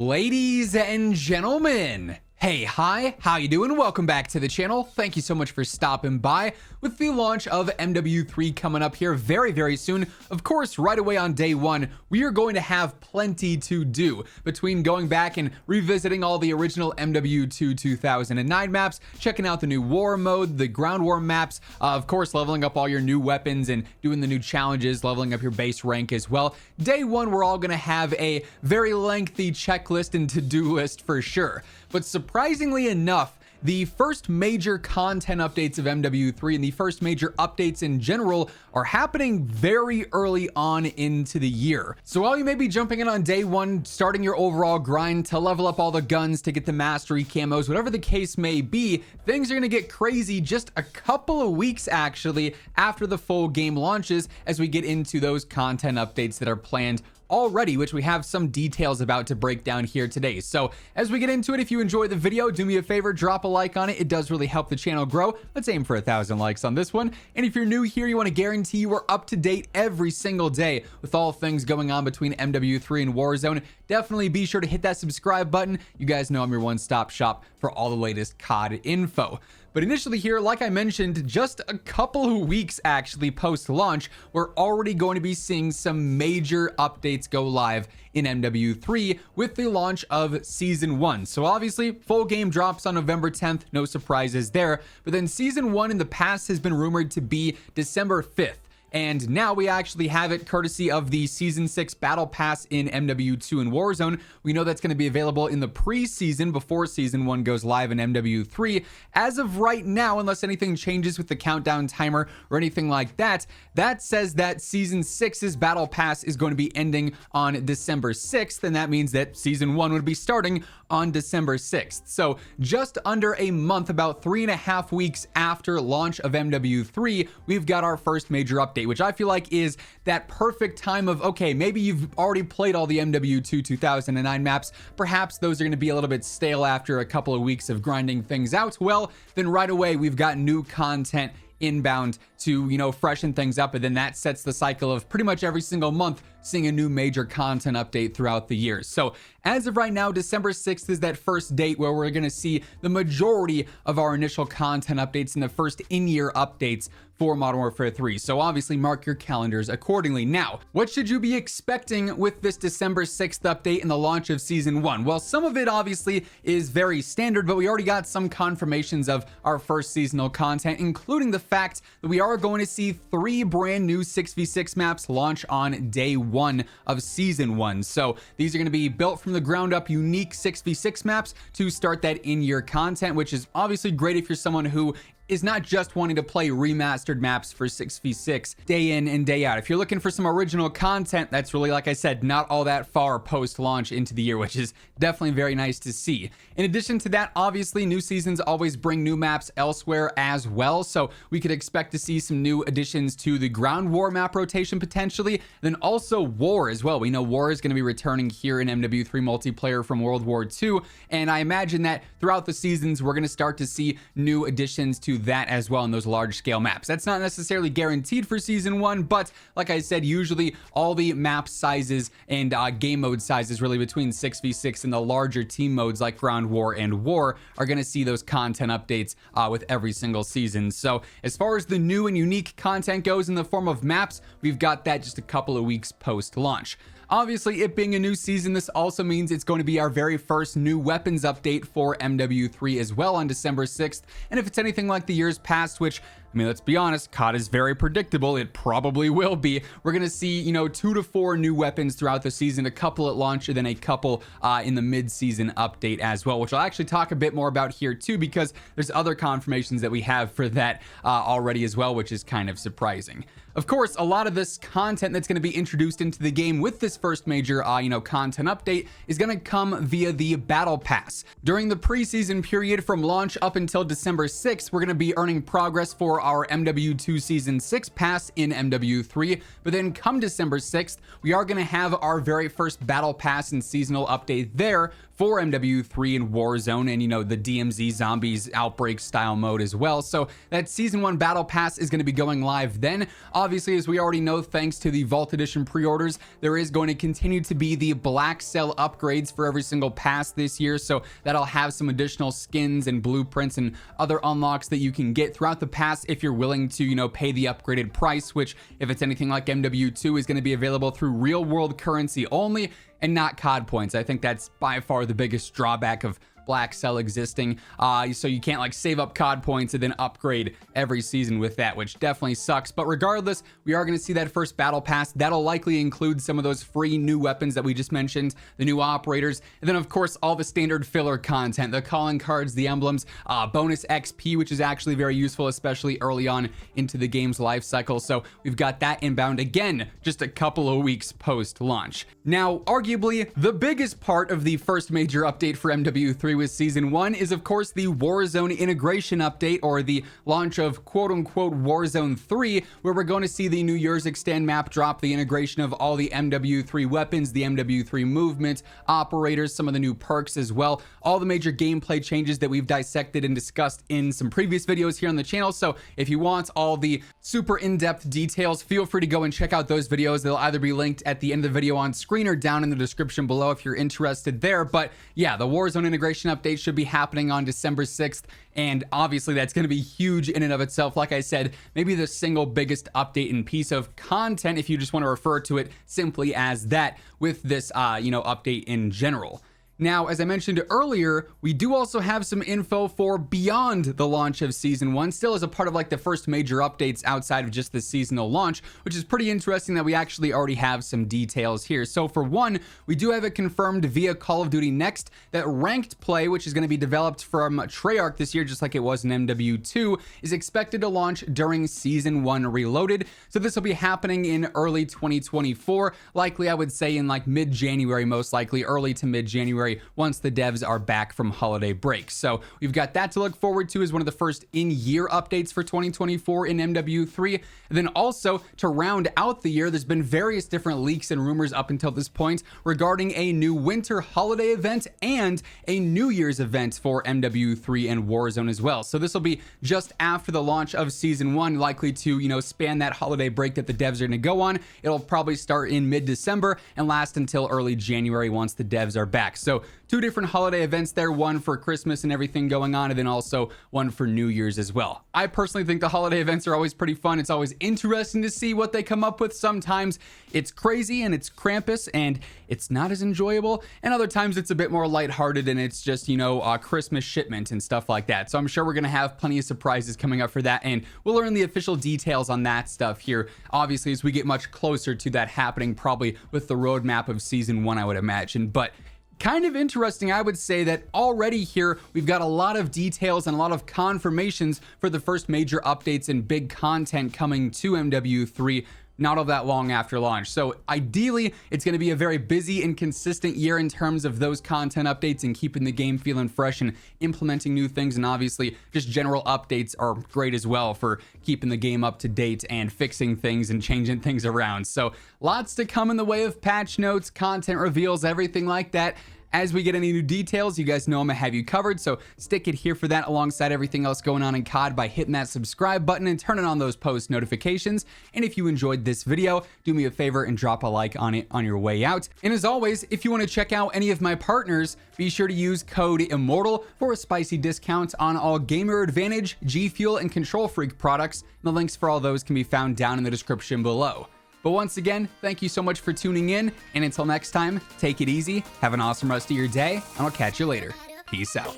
Ladies and gentlemen, hey, hi, how you doing? Welcome back to the channel. Thank you so much for stopping by. With the launch of MW3 coming up here very soon, of course, right away on day one, we are going to have plenty to do between going back and revisiting all the original MW2 2009 maps, checking out the new war mode, the ground war maps, of course, leveling up all your new weapons and doing the new challenges, leveling up your base rank as well. Day one, we're all going to have a very lengthy checklist and to-do list for sure. But surprisingly enough, the first major content updates of MW3 and the first major updates in general are happening very early on into the year. So while you may be jumping in on day one, starting your overall grind to level up all the guns, to get the mastery camos, whatever the case may be, things are going to get crazy just a couple of weeks actually after the full game launches as we get into those content updates that are planned already, which we have some details about to break down here today. So as we get into it, if you enjoyed the video, do me a favor, drop a like on it. It does really help the channel grow. Let's aim for 1,000 likes on this one. And if you're new here, you want to guarantee you are up to date every single day with all things going on between MW3 and Warzone, definitely be sure to hit that subscribe button. You guys know I'm your one-stop shop for all the latest COD info. But initially here, like I mentioned, just a couple of weeks actually post-launch, we're already going to be seeing some major updates go live in MW3 with the launch of Season 1. So obviously, full game drops on November 10th, no surprises there. But then Season 1 in the past has been rumored to be December 5th. And now we actually have it courtesy of the Season 6 Battle Pass in MW2 and Warzone. We know that's going to be available in the pre-season before Season 1 goes live in MW3. As of right now, unless anything changes with the countdown timer or anything like that, that says that Season 6's Battle Pass is going to be ending on December 6th, and that means that Season 1 would be starting on December 6th. So just under a month, about 3.5 weeks after launch of MW3, we've got our first major update, which I feel like is that perfect time of, okay, maybe you've already played all the MW2 2009 maps. Perhaps those are going to be a little bit stale after a couple of weeks of grinding things out. Well, then right away, we've got new content inbound to, freshen things up. And then that sets the cycle of pretty much every single month seeing a new major content update throughout the year. So as of right now, December 6th is that first date where we're going to see the majority of our initial content updates and the first in-year updates for Modern Warfare 3. So obviously mark your calendars accordingly. Now, what should you be expecting with this December 6th update and the launch of Season 1? Well, some of it obviously is very standard, but we already got some confirmations of our first seasonal content, including the fact that we are going to see 3 brand new 6v6 maps launch on day 1 of Season 1. So these are going to be built from the ground up unique 6v6 maps to start that in-year content, which is obviously great if you're someone who is not just wanting to play remastered maps for 6v6 day in and day out. If you're looking for some original content, that's really, like I said, not all that far post-launch into the year, which is definitely very nice to see. In addition to that, obviously, new seasons always bring new maps elsewhere as well, so we could expect to see some new additions to the ground war map rotation potentially, then also war as well. We know war is going to be returning here in MW3 Multiplayer from World War II, and I imagine that throughout the seasons, we're going to start to see new additions to that as well in those large scale maps. That's not necessarily guaranteed for Season 1, but like I said, usually all the map sizes and game mode sizes really between 6v6 and the larger team modes like ground war and war are going to see those content updates with every single season. So as far as the new and unique content goes in the form of maps, we've got that just a couple of weeks post launch. Obviously, it being a new season, this also means it's going to be our very first new weapons update for MW3 as well on December 6th. And if it's anything like the years past, which, I mean, let's be honest, COD is very predictable. It probably will be. We're going to see, 2 to 4 new weapons throughout the season, a couple at launch, and then a couple in the mid-season update as well, which I'll actually talk a bit more about here too, because there's other confirmations that we have for that already as well, which is kind of surprising. Of course, a lot of this content that's going to be introduced into the game with this first major, content update is going to come via the Battle Pass. During the preseason period from launch up until December 6th, we're going to be earning progress for our MW2 Season 6 pass in MW3, but then come December 6th, we are going to have our very first Battle Pass and seasonal update there for MW3 and Warzone, and you know, the DMZ Zombies Outbreak style mode as well. So that Season 1 Battle Pass is going to be going live then. Obviously, as we already know, thanks to the Vault Edition pre-orders, there is going to continue to be the Black Cell upgrades for every single pass this year, so that'll have some additional skins and blueprints and other unlocks that you can get throughout the pass if you're willing to, you know, pay the upgraded price, which, if it's anything like MW2, is going to be available through real world currency only and not COD points. I think that's by far the biggest drawback of Black Cell existing, so you can't like save up COD points and then upgrade every season with that, which definitely sucks. But regardless, we are going to see that first Battle Pass. That'll likely include some of those free new weapons that we just mentioned, the new operators, and then of course all the standard filler content, the calling cards, the emblems, bonus XP, which is actually very useful, especially early on into the game's life cycle. So we've got that inbound again, just a couple of weeks post launch. Now, arguably the biggest part of the first major update for MW3 with Season 1 is of course the Warzone integration update, or the launch of quote-unquote Warzone 3, where we're going to see the new Urzikstan map drop, the integration of all the MW3 weapons, the MW3 movement, operators, some of the new perks as well, all the major gameplay changes that we've dissected and discussed in some previous videos here on the channel. So if you want all the super in-depth details, feel free to go and check out those videos. They'll either be linked at the end of the video on screen or down in the description below if you're interested there. But yeah, the Warzone integration update should be happening on December 6th, and obviously that's going to be huge in and of itself. Like I said, maybe the single biggest update and piece of content, if you just want to refer to it simply as that, with this update in general. Now, as I mentioned earlier, we do also have some info for beyond the launch of Season 1, still as a part of like the first major updates outside of just the seasonal launch, which is pretty interesting that we actually already have some details here. So for one, we do have it confirmed via Call of Duty Next that ranked play, which is going to be developed from Treyarch this year, just like it was in MW2, is expected to launch during Season 1 Reloaded. So this will be happening in early 2024, likely I would say in like mid-January, most likely early to mid-January, once the devs are back from holiday break. So we've got that to look forward to as one of the first in-year updates for 2024 in MW3. And then also, to round out the year, there's been various different leaks and rumors up until this point regarding a new winter holiday event and a New Year's event for MW3 and Warzone as well. So this will be just after the launch of Season 1, likely to, you know, span that holiday break that the devs are going to go on. It'll probably start in mid-December and last until early January once the devs are back. So two different holiday events there, one for Christmas and everything going on, and then also one for New Year's as well. I personally think the holiday events are always pretty fun. It's always interesting to see what they come up with. Sometimes it's crazy and it's Krampus and it's not as enjoyable, and other times it's a bit more lighthearted and it's just, you know, a Christmas shipment and stuff like that. So I'm sure we're gonna have plenty of surprises coming up for that, and we'll learn the official details on that stuff here, obviously, as we get much closer to that happening, probably with the roadmap of Season 1, I would imagine. But kind of interesting, I would say, that already here we've got a lot of details and a lot of confirmations for the first major updates and big content coming to MW3 not all that long after launch. So ideally, it's going to be a very busy and consistent year in terms of those content updates and keeping the game feeling fresh and implementing new things. And obviously, just general updates are great as well for keeping the game up to date and fixing things and changing things around. So lots to come in the way of patch notes, content reveals, everything like that. As we get any new details, you guys know I'm gonna have you covered, so stick it here for that alongside everything else going on in COD by hitting that subscribe button and turning on those post notifications. And if you enjoyed this video, do me a favor and drop a like on it on your way out. And as always, if you want to check out any of my partners, be sure to use code IMMORTAL for a spicy discount on all Gamer Advantage, G Fuel, and Control Freak products. And the links for all those can be found down in the description below. But once again, thank you so much for tuning in, and until next time, take it easy, have an awesome rest of your day, and I'll catch you later. Peace out.